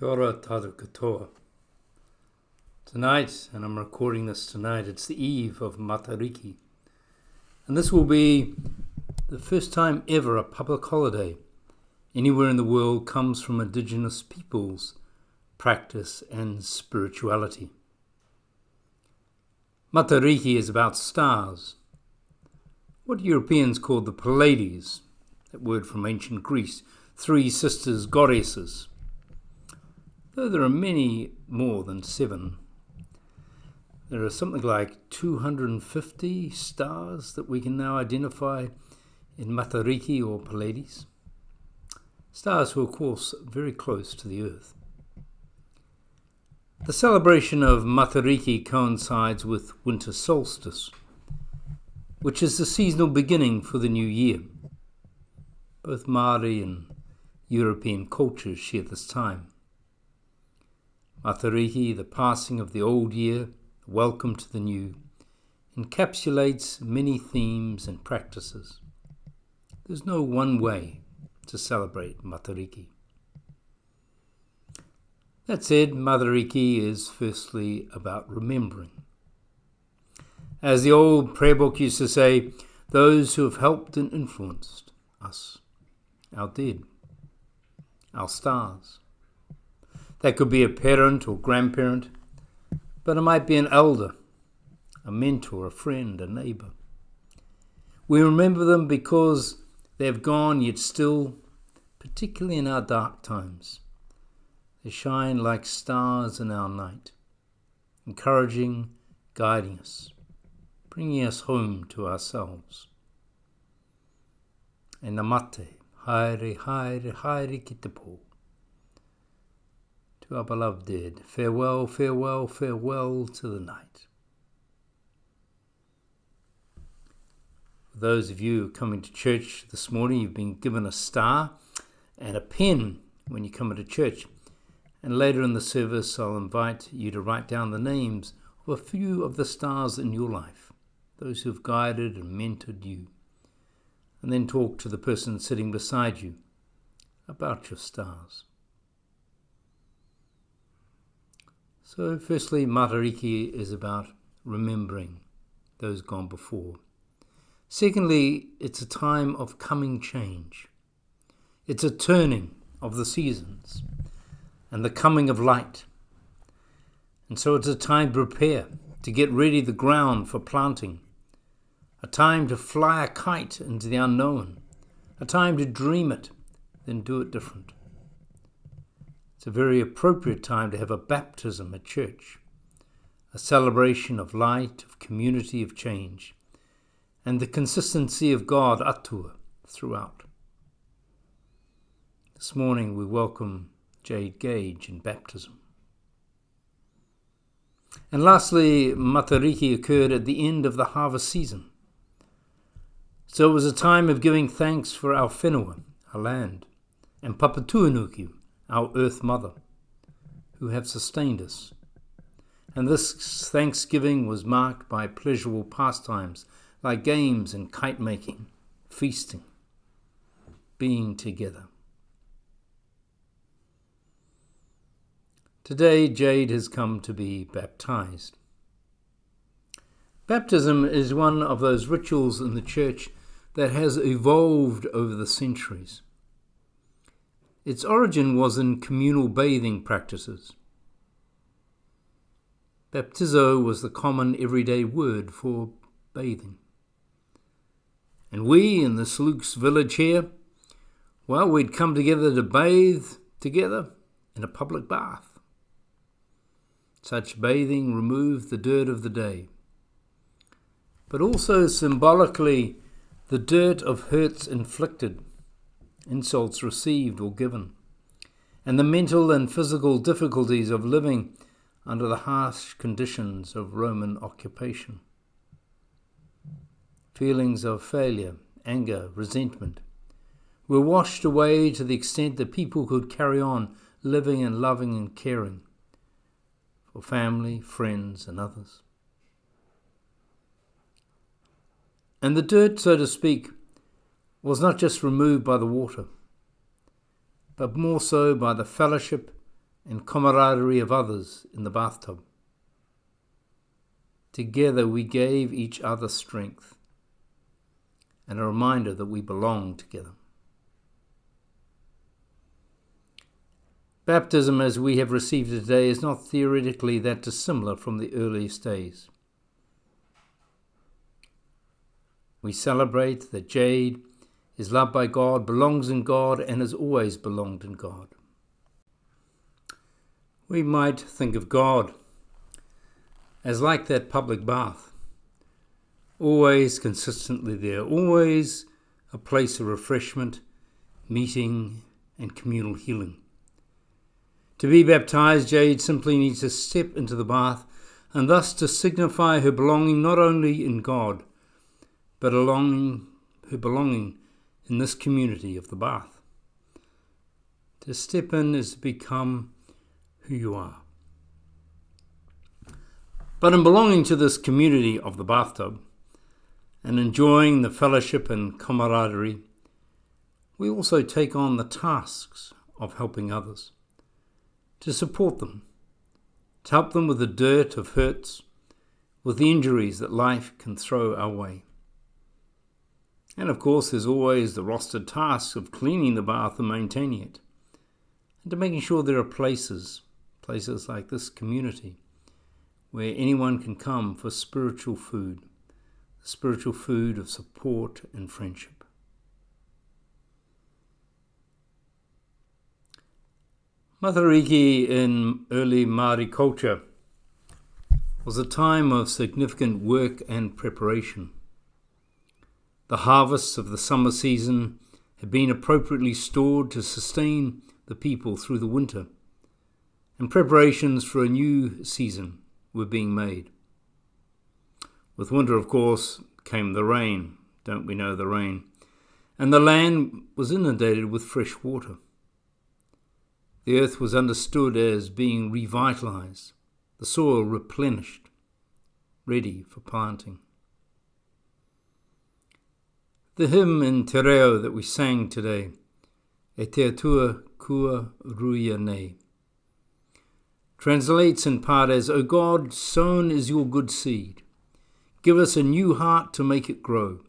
Kia ora tātou katoa. Tonight, and I'm recording this tonight, it's the eve of Matariki. And this will be the first time ever a public holiday anywhere in the world comes from indigenous peoples' practice and spirituality. Matariki is about stars. What Europeans called the Pleiades, that word from ancient Greece, three sisters goddesses. Though there are many more than 7. There are something like 250 stars that we can now identify in Matariki or Pleiades. Stars who are, of course, very close to the Earth. The celebration of Matariki coincides with winter solstice, which is the seasonal beginning for the new year. Both Māori and European cultures share this time. Matariki, the passing of the old year, welcome to the new, encapsulates many themes and practices. There's no one way to celebrate Matariki. That said, Matariki is firstly about remembering. As the old prayer book used to say, those who have helped and influenced us, our dead, our stars. That could be a parent or grandparent, but it might be an elder, a mentor, a friend, a neighbour. We remember them because they have gone, yet still, particularly in our dark times, they shine like stars in our night, encouraging, guiding us, bringing us home to ourselves. E namate, haere, haere, haere ki te pō. To our beloved dead, farewell, farewell, farewell to the night. For those of you coming to church this morning, you've been given a star and a pen when you come into church. And later in the service, I'll invite you to write down the names of a few of the stars in your life, those who have guided and mentored you. And then talk to the person sitting beside you about your stars. So firstly, Matariki is about remembering those gone before. Secondly, it's a time of coming change. It's a turning of the seasons and the coming of light. And so it's a time to prepare, to get ready the ground for planting, a time to fly a kite into the unknown, a time to dream it, then do it different. It's a very appropriate time to have a baptism at church, a celebration of light, of community, of change, and the consistency of God atua throughout. This morning we welcome Jade Gage in baptism. And lastly, Matariki occurred at the end of the harvest season. So it was a time of giving thanks for our whenua, our land, and Papatuanuku, our Earth Mother, who have sustained us. And this Thanksgiving was marked by pleasurable pastimes like games and kite making, feasting, being together. Today, Jade has come to be baptized. Baptism is one of those rituals in the church that has evolved over the centuries. Its origin was in communal bathing practices. Baptizo was the common everyday word for bathing. And we in the Slooks village here, well, we'd come together to bathe together in a public bath. Such bathing removed the dirt of the day, but also symbolically the dirt of hurts inflicted, insults received or given, and the mental and physical difficulties of living under the harsh conditions of Roman occupation. Feelings of failure, anger, resentment were washed away to the extent that people could carry on living and loving and caring for family, friends, and others. And the dirt, so to speak, was not just removed by the water, but more so by the fellowship and camaraderie of others in the bathtub. Together we gave each other strength and a reminder that we belong together. Baptism as we have received it today is not theoretically that dissimilar from the earliest days. We celebrate that Jade is loved by God, belongs in God, and has always belonged in God. We might think of God as like that public bath, always consistently there, always a place of refreshment, meeting, and communal healing. To be baptized, Jade simply needs to step into the bath and thus to signify her belonging not only in God, but her belonging in this community of the bath. To step in is to become who you are. But in belonging to this community of the bathtub and enjoying the fellowship and camaraderie, we also take on the tasks of helping others, to support them, to help them with the dirt of hurts, with the injuries that life can throw our way. And of course, there's always the rostered tasks of cleaning the bath and maintaining it, and to making sure there are places like this community, where anyone can come for spiritual food of support and friendship. Matariki in early Māori culture was a time of significant work and preparation. The harvests of the summer season had been appropriately stored to sustain the people through the winter, and preparations for a new season were being made. With winter, of course, came the rain. Don't we know the rain? And the land was inundated with fresh water. The earth was understood as being revitalized, the soil replenished, ready for planting. The hymn in Te Reo that we sang today, E te atua kua ruia nei, translates in part as, O God, sown is your good seed. Give us a new heart to make it grow.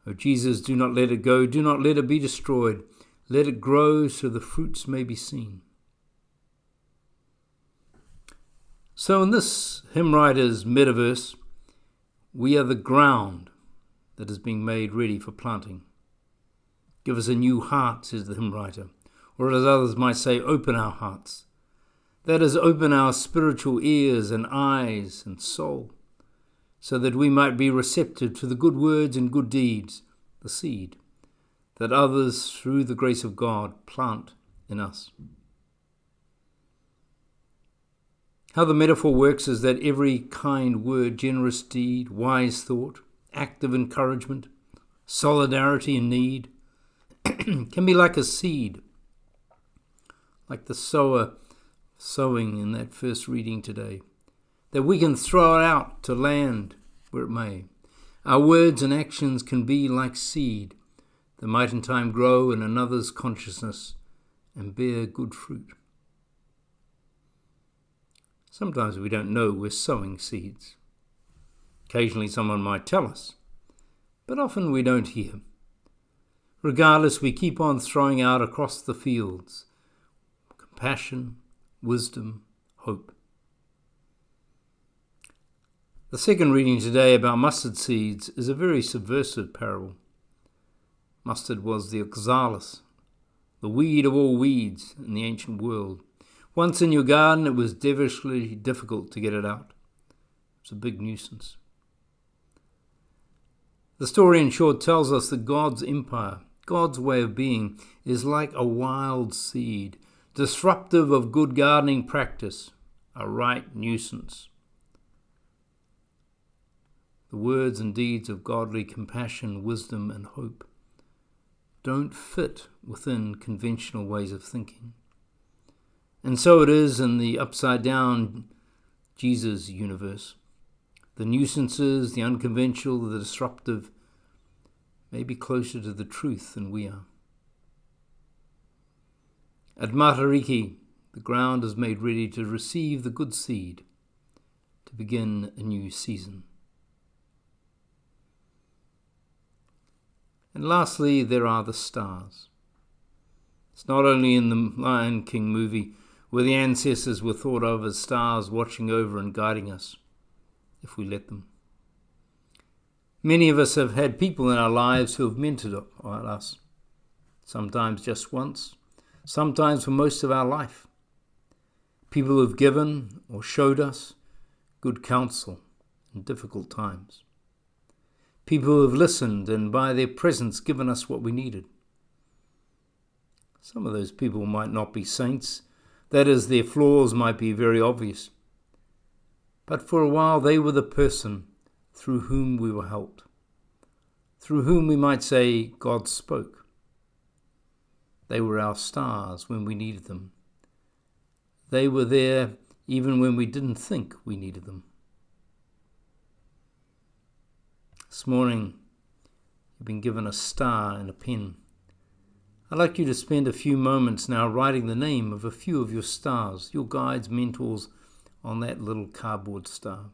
O Jesus, do not let it go. Do not let it be destroyed. Let it grow so the fruits may be seen. So in this hymn writer's metaverse, we are the ground that is being made ready for planting. Give us a new heart, says the hymn writer, or as others might say, open our hearts. That is, open our spiritual ears and eyes and soul, so that we might be receptive to the good words and good deeds, the seed, that others, through the grace of God, plant in us. How the metaphor works is that every kind word, generous deed, wise thought, act of encouragement, solidarity in need, can be like a seed, like the sower sowing in that first reading today, that we can throw it out to land where it may. Our words and actions can be like seed that might in time grow in another's consciousness and bear good fruit. Sometimes we don't know we're sowing seeds. Occasionally someone might tell us, but often we don't hear. Regardless, we keep on throwing out across the fields compassion, wisdom, hope. The second reading today about mustard seeds is a very subversive parable. Mustard was the oxalis, the weed of all weeds in the ancient world. Once in your garden, it was devilishly difficult to get it out. It's a big nuisance. The story, in short, tells us that God's empire, God's way of being, is like a wild seed, disruptive of good gardening practice, a right nuisance. The words and deeds of godly compassion, wisdom, and hope don't fit within conventional ways of thinking. And so it is in the upside-down Jesus universe. The nuisances, the unconventional, the disruptive, may be closer to the truth than we are. At Matariki, The ground is made ready to receive the good seed, to begin a new season. And lastly, there are the stars. It's not only in the Lion King movie where the ancestors were thought of as stars watching over and guiding us, if we let them. Many of us have had people in our lives who have mentored us, sometimes just once, sometimes for most of our life. People who have given or showed us good counsel in difficult times. People who have listened and by their presence given us what we needed. Some of those people might not be saints, that is, their flaws might be very obvious. But for a while they were the person through whom we were helped, through whom we might say God spoke. They were our stars when we needed them. They were there even when we didn't think we needed them. This morning, you've been given a star and a pen. I'd like you to spend a few moments now writing the name of a few of your stars, your guides, mentors, on that little cardboard star.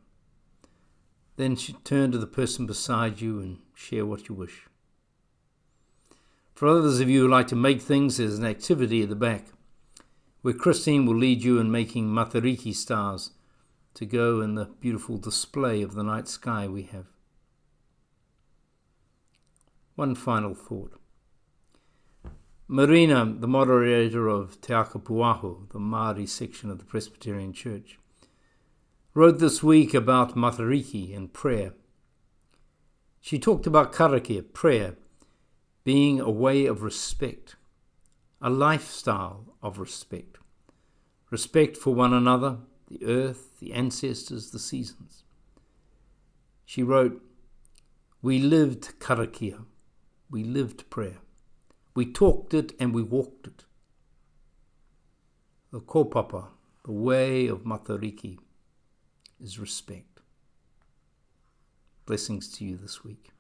Then turn to the person beside you and share what you wish. For others of you who like to make things, there's an activity at the back where Christine will lead you in making Matariki stars to go in the beautiful display of the night sky we have. One final thought. Marina, the moderator of Te Akapuaho, the Māori section of the Presbyterian Church, wrote this week about Matariki and prayer. She talked about karakia, prayer, being a way of respect, a lifestyle of respect. Respect for one another, the earth, the ancestors, the seasons. She wrote, "We lived karakia, we lived prayer. We talked it and we walked it." The kōpapa, the way of Matariki, is respect. Blessings to you this week.